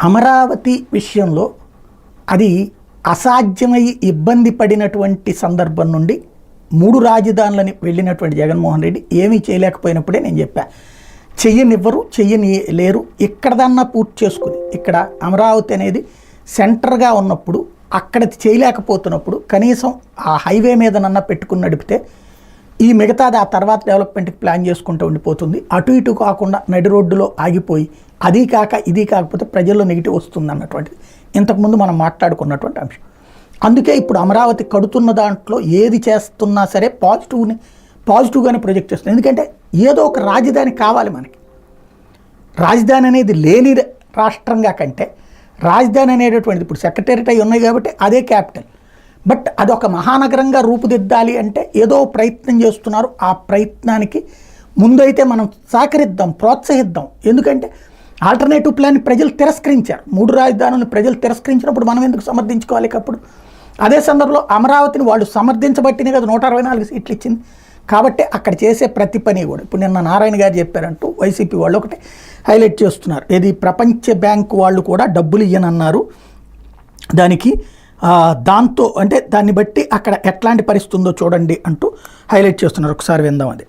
అమరావతి విషయంలో అది అసాధ్యమై ఇబ్బంది పడినటువంటి సందర్భం నుండి 3 రాజధానులని వెళ్ళినటువంటి జగన్మోహన్ రెడ్డి ఏమీ చేయలేకపోయినప్పుడే నేను చెప్పా, చెయ్యనివ్వరు, లేరు. ఇక్కడదన్నా పూర్తి చేసుకుని, ఇక్కడ అమరావతి అనేది సెంటర్గా ఉన్నప్పుడు అక్కడ చేయలేకపోతున్నప్పుడు కనీసం ఆ హైవే మీదనన్నా పెట్టుకుని నడిపితే ఈ మిగతాది ఆ తర్వాత డెవలప్మెంట్కి ప్లాన్ చేసుకుంటూ ఉండిపోతుంది. అటు ఇటు కాకుండా నడి రోడ్డులో ఆగిపోయి అది కాక ఇది కాకపోతే ప్రజల్లో నెగిటివ్ వస్తుంది అన్నటువంటిది ఇంతకుముందు మనం మాట్లాడుకున్నటువంటి అంశం. అందుకే ఇప్పుడు అమరావతి కడుతున్న దాంట్లో ఏది చేస్తున్నా సరే పాజిటివ్గానే ప్రొజెక్ట్ చేస్తుంది. ఎందుకంటే ఏదో ఒక రాజధాని కావాలి మనకి. రాజధాని అనేది లేని రాష్ట్రంగా కంటే రాజధాని అనేటటువంటిది ఇప్పుడు సెక్రటేరియట్ అయి ఉన్నాయి కాబట్టి అదే క్యాపిటల్. బట్ అదొక మహానగరంగా రూపుదిద్దాలి అంటే ఏదో ప్రయత్నం చేస్తున్నారు. ఆ ప్రయత్నానికి ముందైతే మనం సహకరిద్దాం, ప్రోత్సహిద్దాం. ఎందుకంటే ఆల్టర్నేటివ్ ప్లాన్ ప్రజలు తిరస్కరించారు. 3 రాజధానులను ప్రజలు తిరస్కరించినప్పుడు మనం ఎందుకు సమర్థించుకోవాలి? అప్పుడు అదే సందర్భంలో అమరావతిని వాళ్ళు సమర్థించబట్టినే కదా 164 సీట్లు ఇచ్చింది. కాబట్టి అక్కడ చేసే ప్రతి పని కూడా ఇప్పుడు నిన్న నారాయణ గారు చెప్పారంటూ వైసీపీ వాళ్ళు ఒకటి హైలైట్ చేస్తున్నారు. ఇది ప్రపంచ బ్యాంకు వాళ్ళు కూడా డబ్బులు ఇయ్యనన్నారు. దానికి దాంతో అంటే దాన్ని బట్టి అక్కడ ఎట్లాంటి పరిస్థితి ఉందో చూడండి అంటూ హైలైట్ చేస్తున్నారు. ఒకసారి విందాం. అది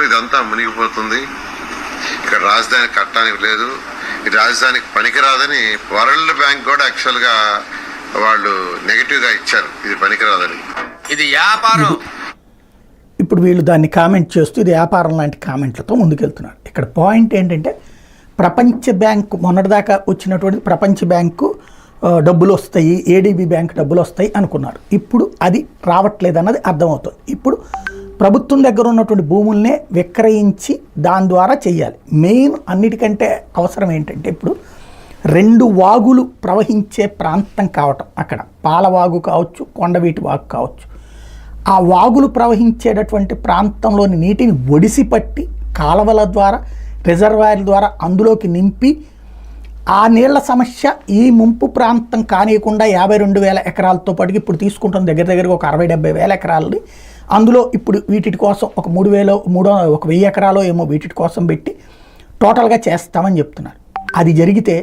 ఇదంతా మునిగిపోతుంది, ఇక్కడ రాజధాని కట్టడానికి లేదు, ఈ రాజధానికి పనికిరాదని వరల్డ్ బ్యాంక్ కూడా యాక్చువల్గా వాళ్ళు నెగిటివ్గా ఇచ్చారు, ఇది పనికిరాదని. ఇది వ్యాపారం. ఇప్పుడు వీళ్ళు దాన్ని కామెంట్ చేస్తూ ఇది వ్యాపారం లాంటి కామెంట్లతో ముందుకెళ్తున్నారు. ఇక్కడ పాయింట్ ఏంటంటే ప్రపంచ బ్యాంకు మొన్నటిదాకా వచ్చినటువంటి ప్రపంచ బ్యాంకు డబ్బులు వస్తాయి, ఏడీబీ బ్యాంక్ డబ్బులు వస్తాయి అనుకున్నారు. ఇప్పుడు అది రావట్లేదు అన్నది అర్థమవుతుంది. ఇప్పుడు ప్రభుత్వం దగ్గర ఉన్నటువంటి భూముల్నే విక్రయించి దాని ద్వారా చెయ్యాలి. మెయిన్ అన్నిటికంటే అవసరం ఏంటంటే ఇప్పుడు 2 వాగులు ప్రవహించే ప్రాంతం కావటం. అక్కడ పాలవాగు కావచ్చు, కొండవీటి వాగు కావచ్చు. ఆ వాగులు ప్రవహించేటటువంటి ప్రాంతంలోని నీటిని ఒడిసిపట్టి కాలవల ద్వారా రిజర్వాయర్ల ద్వారా అందులోకి నింపి ఆ నీళ్ల సమస్య ఈ ముంపు ప్రాంతం కానియకుండా 52,000 ఎకరాలతో పాటు ఇప్పుడు తీసుకుంటున్న దగ్గరగా ఒక 60,000-70,000 ఎకరాలని అందులో ఇప్పుడు వీటి కోసం ఒక 1,000 ఎకరాలు ఏమో వీటి కోసం పెట్టి టోటల్గా చేస్తామని చెప్తున్నారు. అది జరిగితే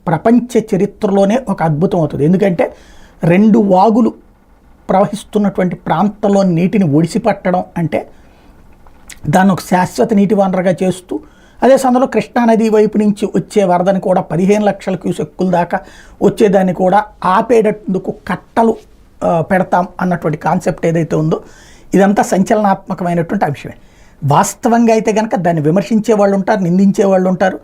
ప్రపంచ చరిత్రలోనే ఒక అద్భుతం అవుతుంది. ఎందుకంటే 2 వాగులు ప్రవహిస్తున్నటువంటి ప్రాంతంలో నీటిని ఒడిసిపట్టడం అంటే దాన్ని ఒక శాశ్వత నీటి వనరుగా చేస్తూ అదే సమయంలో కృష్ణానది వైపు నుంచి వచ్చే వరదని కూడా 15 లక్షల క్యూసెక్కుల దాకా వచ్చేదాన్ని కూడా ఆపేటందుకు కట్టలు పెడతాం అన్నటువంటి కాన్సెప్ట్ ఏదైతే ఉందో ఇదంతా సంచలనాత్మకమైనటువంటి అంశమే. వాస్తవంగా అయితే కనుక దాన్ని విమర్శించే వాళ్ళు ఉంటారు, నిందించే వాళ్ళు ఉంటారు.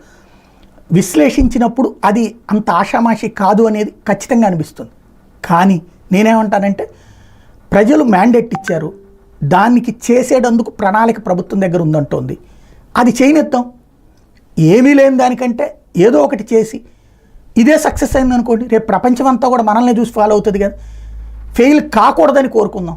విశ్లేషించినప్పుడు అది అంత ఆషామాషి కాదు అనేది ఖచ్చితంగా అనిపిస్తుంది. కానీ నేనేమంటానంటే ప్రజలు మ్యాండేట్ ఇచ్చారు, దానికి చేసేటందుకు ప్రణాళిక ప్రభుత్వం దగ్గర ఉందంటోంది. అది చేయనిద్దాం. ఏమీ లేని దానికంటే ఏదో ఒకటి చేసి ఇదే సక్సెస్ అయింది అనుకోండి, రేపు ప్రపంచం అంతా కూడా మనల్ని చూసి ఫాలో అవుతుంది కదా. ఫెయిల్ కాకూడదని కోరుకుందాం.